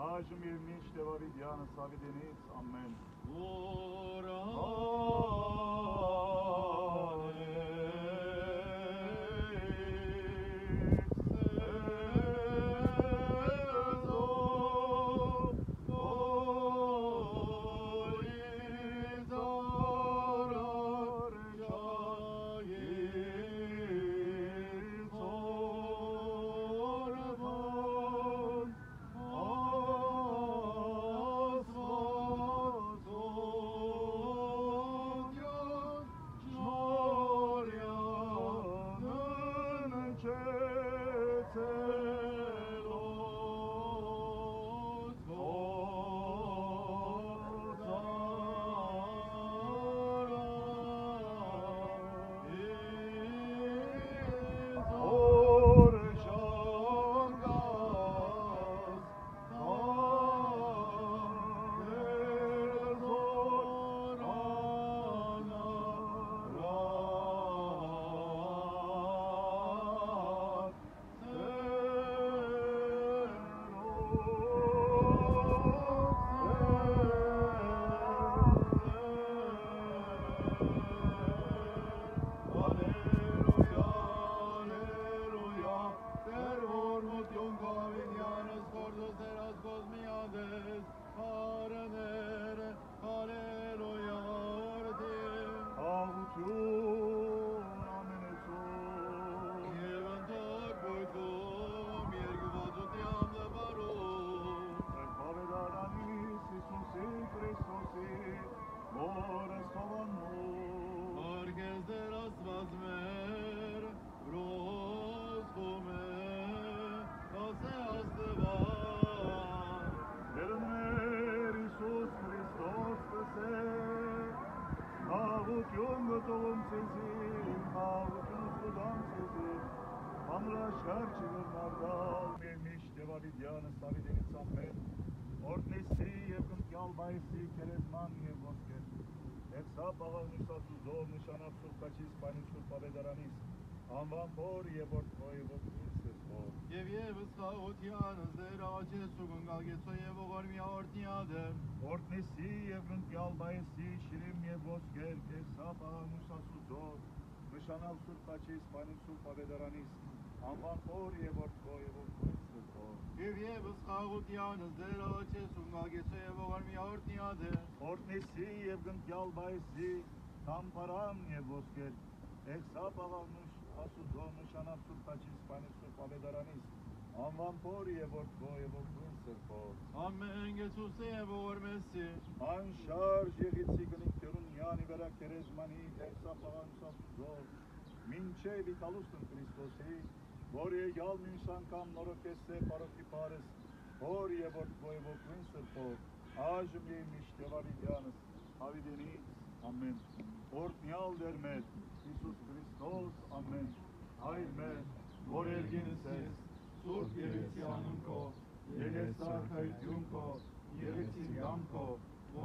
Այժմ և միշտ և ավիդյանս ավիդենից, ամեն։ Անվան փոր եւ որդվոյ որդվոյ եւ եւս խաղությանս դեր աճեց ու գնգագեցո եւ ողորմի օրտնյադը օրտնեսի եւ գնկյալ բայեսի շիրիմ եւ ոսկեր կեսապ աղամուսասուդո նշանալ սուրբ աչի սպանիք սուրբ ավետարանիս անվան փոր եւ որդվոյ որդվոյ եւ եւս խաղությանս դեր աճեց ու գնգագեցո եւ ողորմի օրտնյադը օրտնեսի եւ գնկյալ բայեսի թամփարան եւ ոսկեր կեսապ աղամուս Ասուդո նշանալ սուրբ աչի սպանիք սուրբ ավետարանիս անվան փոր եւ որդվոյ սրբով ամեն Եսուսի եւ ողորմեսի անշարժ եղիցի գնիկներուն յանի վերա կերեզմանի դերսապ աղամուսասուդո մինչեւ իտալուստն Քրիստոսի որ եկյալ մյուս անգամ նորոգեսե պարոքի պարես փոր եւ որդվոյ սրբով այժմ եւ միշտ եւ ավիդյանս ավիդենից ամեն օրտնյալ դեր մեր Iisus Hristos, amen. Հայր որ երգինս ես, սուրբ երեցյանուն քո, երեսարքայություն քո, երեցին գամ քո,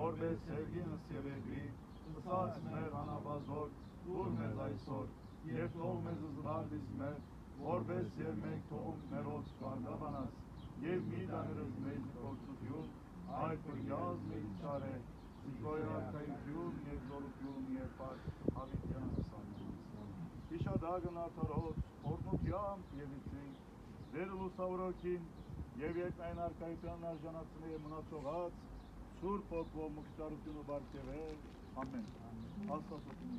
որպես երգինս եւ երկրի, ըսած մեր անաբազոր, դուր մեզ այսօր, եւ թող մեզ զվարդիս մեր, որպես եւ մեկ թողում մերոց վարդաբանած, եւ մի դաներս մեզ կործություն, այդ պրգյազ մեզ չարե, Զիկոյարքայություն եւ զորություն եւ պարկ հավիտյանս Իշադագն արդարոց, օրնուքյամբ եւ իցի, դեր լուսավորոքին եւ երկնային արքայության արժանացնե եւ մնացողած, սուրբ ոգով մուքտարությունը բարգեւել, ամեն, աստվածություն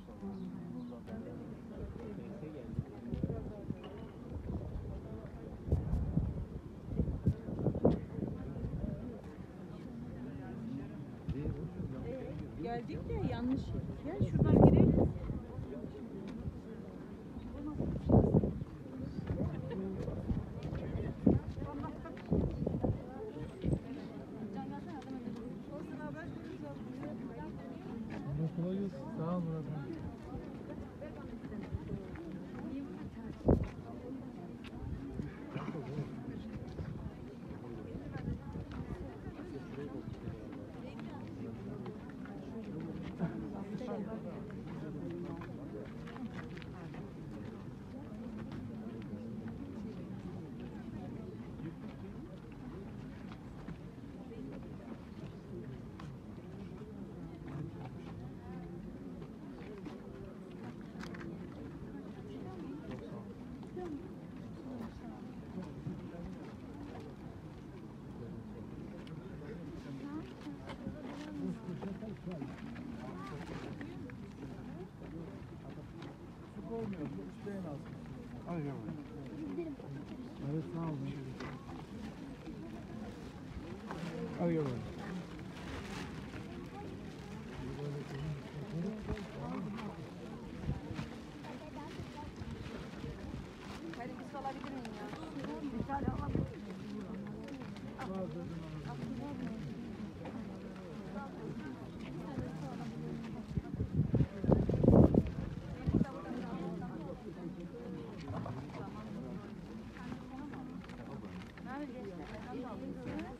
Geldik de yanlış. Gel şuradan girelim. Sağ ol Murat.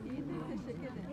İyi, teşekkür ederim.